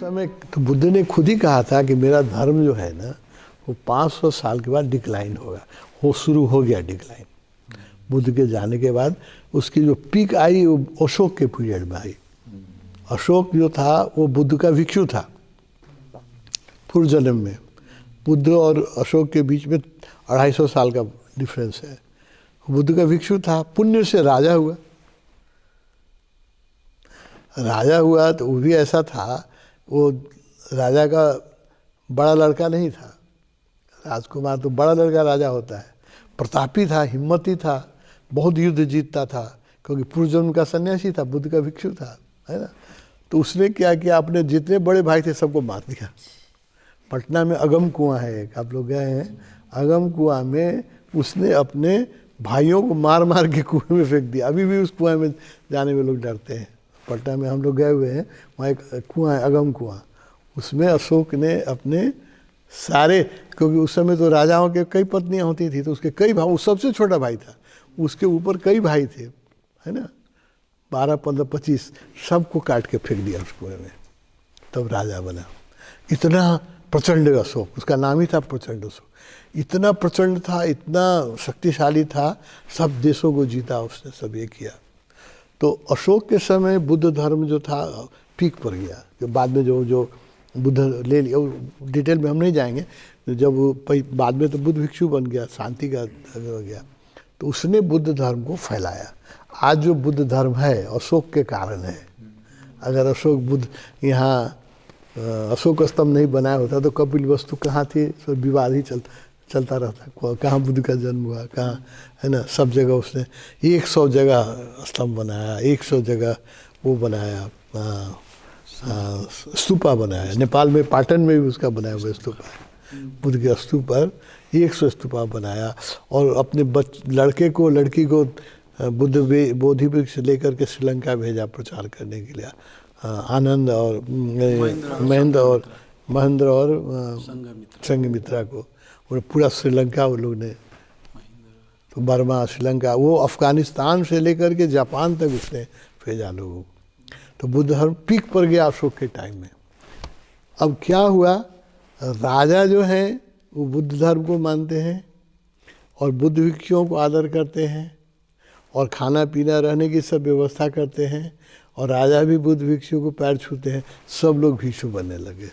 समय तो बुद्ध ने खुद ही कहा था कि मेरा धर्म जो है ना वो 500 साल के बाद डिक्लाइन होगा। वो शुरू हो गया डिक्लाइन। बुद्ध के जाने के बाद उसकी जो पीक आई वो अशोक के पीरियड में आई। अशोक जो था वो बुद्ध का भिक्षु था पूर्व जन्म में। बुद्ध और अशोक के बीच में 250 साल का डिफरेंस है। बुद्ध का भिक्षु था, पुण्य से राजा हुआ। राजा हुआ तो वो भी ऐसा था, वो राजा का बड़ा लड़का नहीं था। राजकुमार तो बड़ा लड़का राजा होता है। प्रतापी था, हिम्मती था, बहुत युद्ध जीतता था, क्योंकि पूर्व जन्म का सन्यासी था, बुद्ध का भिक्षु था, है ना। तो उसने क्या किया, अपने जितने बड़े भाई थे सबको मार दिया। पटना में अगम कुआं है एक, आप लोग गए हैं? अगम कुआं में उसने अपने भाइयों को मार मार के कुएं में फेंक दिया। अभी भी उस कुएं में जाने में लोग डरते हैं। पटना में हम लोग गए हुए हैं, वहाँ एक कुआं है अगम कुआं। उसमें अशोक ने अपने सारे, क्योंकि उस समय तो राजाओं के कई पत्नियां होती थी, तो उसके कई भाई, वो सबसे छोटा भाई था, उसके ऊपर कई भाई थे, है ना, 12, 15, 25, सबको काट के फेंक दिया उस कुएं में, तब राजा बना। इतना प्रचंड अशोक, उसका नाम ही था प्रचंड अशोक। इतना प्रचंड था, इतना शक्तिशाली था, सब देशों को जीता उसने, सब ये किया। तो अशोक के समय बुद्ध धर्म जो था पीक पर गया। कि बाद में जो बुद्ध ले लिया, डिटेल में हम नहीं जाएंगे। जब बाद में तो बुद्ध भिक्षु बन गया, शांति का हो गया, तो उसने बुद्ध धर्म को फैलाया। आज जो बुद्ध धर्म है अशोक के कारण है। अगर अशोक बुद्ध यहाँ अशोक स्तंभ नहीं बनाया होता तो कपिल वस्तु कहाँ थी, सब विवाद ही चलता रहता। कहाँ बुद्ध का जन्म हुआ, कहाँ, है ना। सब जगह उसने 100 जगह स्तंभ बनाया, 100 जगह वो बनाया, स्तूपा बनाया। नेपाल में पाटन में भी उसका बनाया हुआ स्तूपा है। बुद्ध के स्तूप पर 100 स्तूपा बनाया। और अपने लड़के को, लड़की को बुद्ध बोधि वृक्ष लेकर के श्रीलंका भेजा प्रचार करने के लिए। आनंद और महेंद्र और संघमित्रा को, और पूरा श्रीलंका वो लोग ने, तो बर्मा, श्रीलंका, वो अफगानिस्तान से लेकर के जापान तक उसने भेजा लोगों। तो बुद्ध धर्म पीक पर गया अशोक के टाइम में। अब क्या हुआ, राजा जो है वो बुद्ध धर्म को मानते हैं और बुद्ध भिक्षुओं को आदर करते हैं और खाना पीना रहने की सब व्यवस्था करते हैं, और राजा भी बुद्ध भिक्षु को पैर छूते हैं। सब लोग भिक्षु बनने लगे।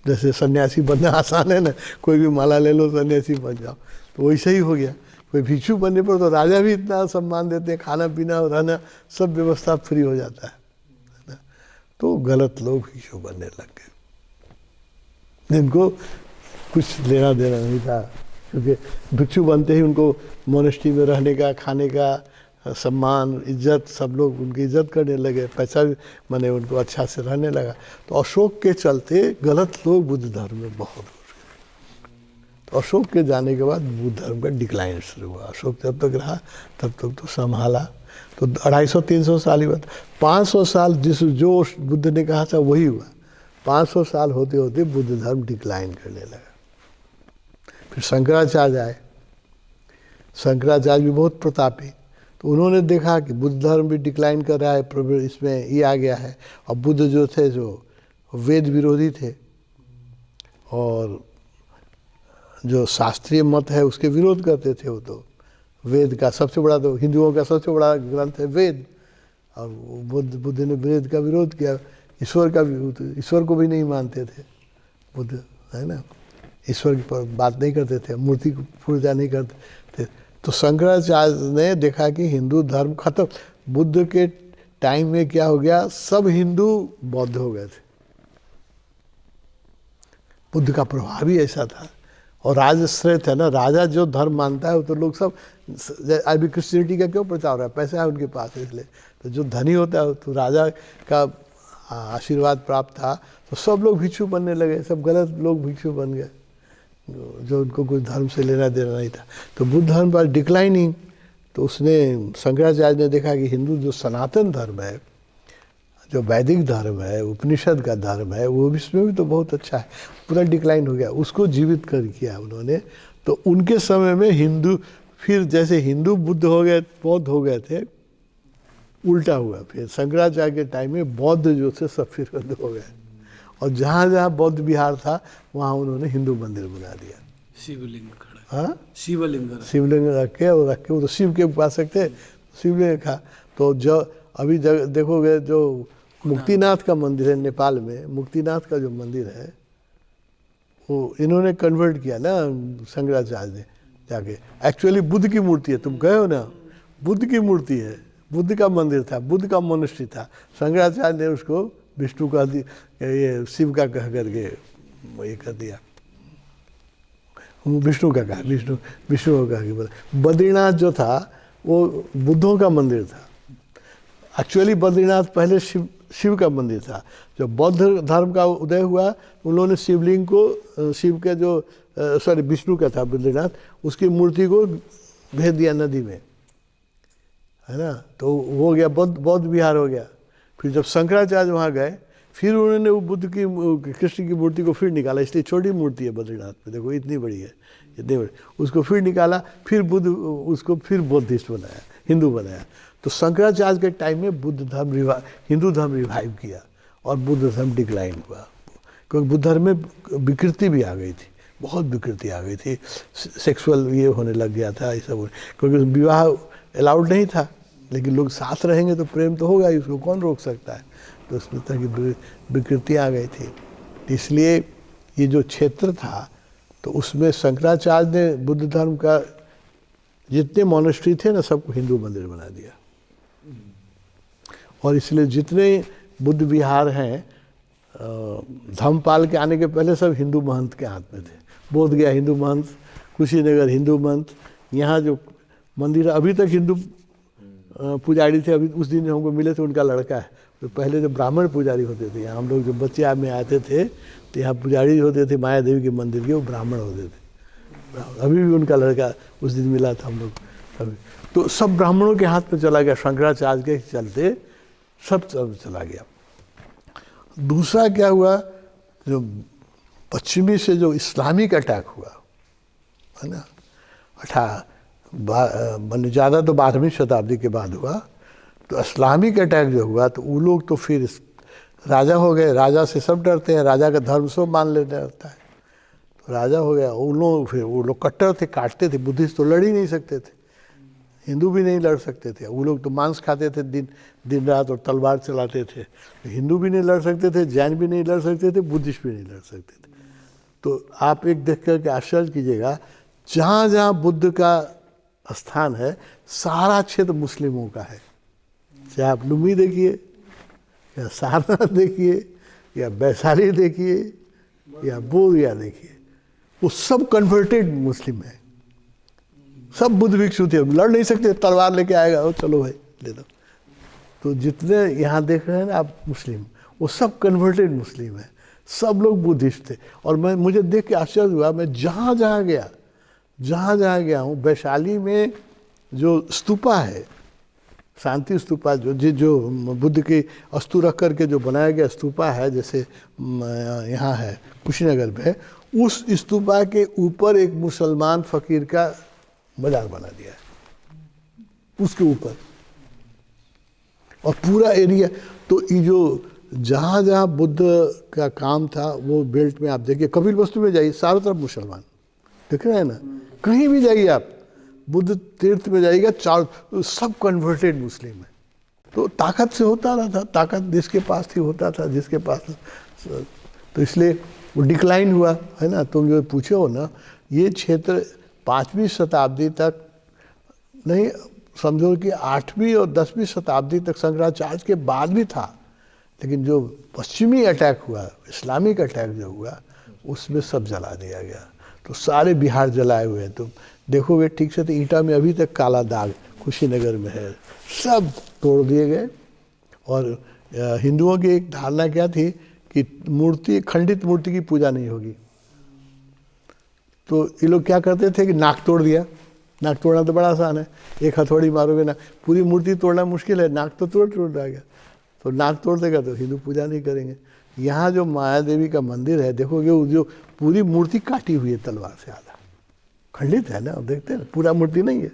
जैसे सन्यासी बनना आसान है ना, कोई भी माला ले लो सन्यासी बन जाओ, तो वैसे ही हो गया। कोई भिक्षु बनने पर तो राजा भी इतना सम्मान देते हैं, खाना पीना रहना सब व्यवस्था फ्री हो जाता है ना। तो गलत लोग भिक्षु बनने लग गए, जिनको कुछ लेना देना नहीं था। क्योंकि भिक्षु बनते ही उनको मोनेस्ट्री में रहने का, खाने का, सम्मान, इज्जत, सब लोग उनकी इज्जत करने लगे, पैसा भी माने उनको अच्छा से रहने लगा। तो अशोक के चलते गलत लोग बुद्ध धर्म में बहुत हो गए। तो अशोक के जाने के बाद बुद्ध धर्म का डिक्लाइन शुरू हुआ। अशोक जब तक रहा तब तक तो संभाला। तो 250-300 साल ही बात, 500 साल जो बुद्ध ने कहा था वही हुआ। 500 साल होते होते बुद्ध धर्म डिक्लाइन करने लगा। फिर शंकराचार्य आए। शंकराचार्य भी बहुत प्रतापी, तो उन्होंने देखा कि बुद्ध धर्म भी डिक्लाइन कर रहा है, इसमें ये आ गया है। और बुद्ध जो थे जो वेद विरोधी थे और जो शास्त्रीय मत है उसके विरोध करते थे। वो तो वेद का सबसे बड़ा, तो हिंदुओं का सबसे बड़ा ग्रंथ है वेद, और बुद्ध ने वेद का विरोध किया। ईश्वर को भी नहीं मानते थे बुद्ध, है ना। ईश्वर की बात नहीं करते थे, मूर्ति की पूजा नहीं करते थे। तो शंकराचार्य ने देखा कि हिंदू धर्म खत्म। बुद्ध के टाइम में क्या हो गया, सब हिंदू बौद्ध हो गए थे। बुद्ध का प्रभाव ही ऐसा था। और राजश्रेय है ना, राजा जो धर्म मानता है वो तो लोग सब, अभी क्रिश्चियनिटी का क्यों प्रचार हो रहा है, पैसा है उनके पास इसलिए। तो जो धनी होता है तो राजा का आशीर्वाद प्राप्त था, तो सब लोग भिक्षु बनने लगे। सब गलत लोग भिक्षु बन गए जो उनको कुछ धर्म से लेना देना नहीं था। तो बुद्ध धर्म पर डिक्लाइनिंग, तो उसने, शंकराचार्य ने देखा कि हिंदू जो सनातन धर्म है, जो वैदिक धर्म है, उपनिषद का धर्म है, वो इसमें भी तो बहुत अच्छा है, पूरा डिक्लाइन हो गया। उसको जीवित कर किया उन्होंने। तो उनके समय में हिंदू, फिर जैसे हिंदू बुद्ध हो गए, बौद्ध हो गए थे, उल्टा हुआ। फिर शंकराचार्य के टाइम में बौद्ध जो थे सब फिर बंद हो गए, और जहाँ जहाँ बौद्ध विहार था वहाँ उन्होंने हिंदू मंदिर बना दिया। शिवलिंग खड़ा, हाँ, शिवलिंग रख के वो तो शिव के उपासक थे, शिवलिंग रखा। तो जो अभी देखोगे जो मुक्तिनाथ का मंदिर है नेपाल में, मुक्तिनाथ का जो मंदिर है वो इन्होंने कन्वर्ट किया ना शंकराचार्य ने जाके। एक्चुअली बुद्ध की मूर्ति है, तुम कहे हो ना, बुद्ध की मूर्ति है, बुद्ध का मंदिर था, बुद्ध का मोनेस्ट्री था। शंकराचार्य ने उसको विष्णु का ये शिव का कह करके ये कर दिया, विष्णु का कहा, विष्णु का कहा। बद्रीनाथ जो था वो बुद्धों का मंदिर था। एक्चुअली बद्रीनाथ पहले शिव का मंदिर था। जब बौद्ध धर्म का उदय हुआ उन्होंने शिवलिंग को, शिव के जो विष्णु का था बद्रीनाथ, उसकी मूर्ति को भेज दिया नदी में, है ना। तो हो गया बौद्ध विहार हो गया। फिर जब शंकराचार्य वहाँ गए फिर उन्होंने वो बुद्ध की, कृष्ण की मूर्ति को फिर निकाला, इसलिए छोटी मूर्ति है बद्रीनाथ में, देखो इतनी बड़ी है, इतनी बड़ी, उसको फिर निकाला, फिर बुद्ध उसको फिर बौद्धिस्ट बनाया, हिंदू बनाया। तो शंकराचार्य के टाइम में हिंदू धर्म रिवाइव किया और बुद्ध धर्म डिक्लाइन हुआ, क्योंकि बुद्ध धर्म में विकृति भी आ गई थी, बहुत विकृति आ गई थी, सेक्सुअल ये होने लग गया था, ये सब, क्योंकि विवाह अलाउड नहीं था। लेकिन लोग साथ रहेंगे तो प्रेम तो होगा ही, उसको कौन रोक सकता है। तो उसमें तरह की विकृति आ गई थी। इसलिए ये जो क्षेत्र था तो उसमें शंकराचार्य ने बुद्ध धर्म का जितने मोनेस्ट्री थे ना सबको हिंदू मंदिर बना दिया। और इसलिए जितने बुद्ध विहार हैं धर्मपाल के आने के पहले सब हिंदू महंत के हाथ में थे। बोध गया हिंदू महंत, कुशीनगर हिंदू महंत, यहाँ जो मंदिर अभी तक हिंदू पुजारी थे। अभी उस दिन हमको मिले थे, उनका लड़का है। तो पहले जो ब्राह्मण पुजारी होते थे यहाँ, हम लोग जो बच्चे में आते थे तो यहाँ पुजारी होते थे माया देवी के मंदिर के, वो ब्राह्मण होते थे। अभी भी उनका लड़का उस दिन मिला था हम लोग अभी। तो सब ब्राह्मणों के हाथ में चला गया, शंकराचार्य के चलते सब चला गया। दूसरा क्या हुआ, जो पश्चिमी से जो इस्लामिक अटैक हुआ है ना, ज़्यादा तो 12वीं शताब्दी के बाद हुआ। तो इस्लामिक अटैक जो हुआ तो वो लोग तो फिर राजा हो गए, राजा से सब डरते हैं, राजा का धर्म सब मान लेना होता है। तो राजा हो गया, उन लोग फिर वो लोग कट्टर थे, काटते थे। बुद्धिस्ट तो लड़ ही नहीं सकते थे, हिंदू भी नहीं लड़ सकते थे। वो लोग तो मांस खाते थे दिन रात और तलवार चलाते थे। हिंदू भी नहीं लड़ सकते थे, जैन भी नहीं लड़ सकते थे, बुद्धिस्ट भी नहीं लड़ सकते थे। तो आप एक देख करके आश्चर्य कीजिएगा, जहाँ जहाँ बुद्ध का स्थान है सारा क्षेत्र मुस्लिमों का है। चाहे आप लुम्बी देखिए या सारनाथ देखिए या वैशाली देखिए या बोधगया देखिए, वो सब कन्वर्टेड मुस्लिम है, सब बुद्ध भिक्षु थे। लड़ नहीं सकते, तलवार लेके आएगा, ओ चलो भाई ले दो। तो जितने यहाँ देख रहे हैं ना आप मुस्लिम, वो सब कन्वर्टेड मुस्लिम है, सब लोग बुद्धिस्ट थे। और मुझे देख के आश्चर्य हुआ, मैं जहाँ जहाँ गया हूँ, वैशाली में जो स्तूपा है, शांति स्तूपा, जो बुद्ध की अस्तु रख करके जो बनाया गया स्तूपा है, जैसे यहाँ है कुशीनगर में, उस स्तूपा के ऊपर एक मुसलमान फकीर का मजार बना दिया है, उसके ऊपर, और पूरा एरिया। तो ये जो जहाँ जहाँ बुद्ध का काम था वो बेल्ट में आप देखिए, कपिल वस्तु में जाइए, चारों तरफ मुसलमान देख रहे हैं ना, कहीं भी जाइए आप, बुद्ध तीर्थ में जाइएगा, सब कन्वर्टेड मुस्लिम है। तो ताकत से होता रहा था, ताकत जिसके पास थी होता था, जिसके पास। तो इसलिए वो डिक्लाइन हुआ है ना। तुम जो पूछे हो ना, ये क्षेत्र 5वीं शताब्दी तक नहीं, समझो कि 8वीं और 10वीं शताब्दी तक शंकराचार्य के बाद भी था। लेकिन जो पश्चिमी अटैक हुआ, इस्लामिक अटैक जो हुआ, उसमें सब जला दिया गया। तो सारे बिहार जलाए हुए हैं। तुम देखोगे ठीक से तो ईटा में अभी तक काला दाग कुशीनगर में है, सब तोड़ दिए गए। और हिंदुओं की एक धारणा क्या थी कि मूर्ति, खंडित मूर्ति की पूजा नहीं होगी। तो ये लोग क्या करते थे कि नाक तोड़ दिया। नाक तोड़ना तो बड़ा आसान है, एक हथौड़ी मारोगे ना, पूरी मूर्ति तोड़ना मुश्किल है, नाक तो तोड़ गया। तो नाक तोड़ देगा तो हिंदू पूजा नहीं करेंगे। यहाँ जो माया देवी का मंदिर है, देखोगे वो जो पूरी मूर्ति काटी हुई है तलवार से, आधा खंडित है ना, देखते हैं पूरा मूर्ति नहीं है।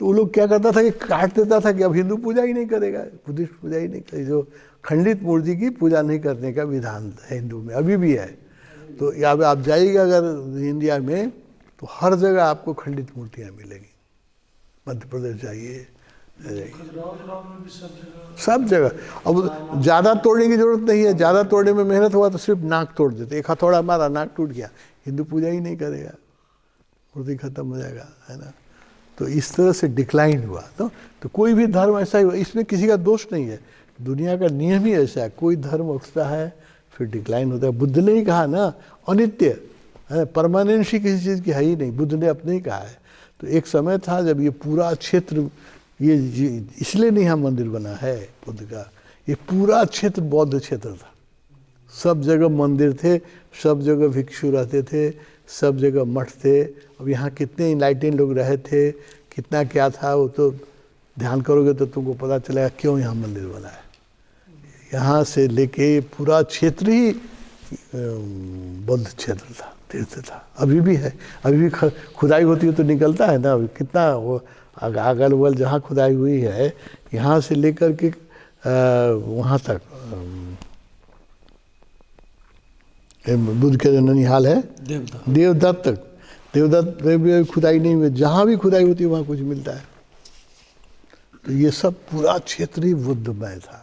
तो वो लोग क्या करता था कि काट देता था कि अब हिंदू पूजा ही नहीं करेगा, बुद्धिस्ट पूजा ही नहीं करेगा, जो खंडित मूर्ति की पूजा नहीं करने का विधान है हिंदू में, अभी भी है। तो यहाँ पे आप जाइएगा अगर इंडिया में, तो हर जगह आपको खंडित मूर्तियाँ मिलेंगी। मध्य प्रदेश जाइए, सब जगह। अब ज़्यादा तोड़ने की जरूरत नहीं है, ज़्यादा तोड़ने में मेहनत हुआ तो सिर्फ नाक तोड़ देते, एक हथौड़ा मारा नाक टूट गया, हिंदू पूजा ही नहीं करेगा, मूर्ति खत्म हो जाएगा, है ना। तो इस तरह से डिक्लाइन हुआ। तो कोई भी धर्म ऐसा ही हुआ, इसमें किसी का दोष नहीं है, दुनिया का नियम ही ऐसा है, कोई धर्म उठता है फिर डिक्लाइन होता है। बुद्ध ने ही कहा ना, अनित्य है, परमानेंसी किसी चीज़ की है ही नहीं, बुद्ध ने अपने ही कहा है। तो एक समय था जब ये पूरा क्षेत्र, ये इसलिए नहीं यहाँ मंदिर बना है बुद्ध का, ये पूरा क्षेत्र बौद्ध क्षेत्र था, सब जगह मंदिर थे, सब जगह भिक्षु रहते थे, सब जगह मठ थे। अब यहाँ कितने इनलाइटेन लोग रहे थे, कितना क्या था, वो तो ध्यान करोगे तो तुमको पता चलेगा क्यों यहाँ मंदिर बना है। यहाँ से लेके पूरा क्षेत्र ही बौद्ध क्षेत्र था, तीर्थ था, अभी भी है। अभी भी खुदाई होती है तो निकलता है ना, अभी कितना वो अगल बगल जहाँ खुदाई हुई है, यहाँ से लेकर के वहाँ तक बुद्ध के जो ननिहाल है देवदत्त तक, देवदत्त में भी खुदाई नहीं हुई, जहाँ भी खुदाई होती है वहाँ कुछ मिलता है। तो ये सब पूरा क्षेत्र ही बुद्धमय था।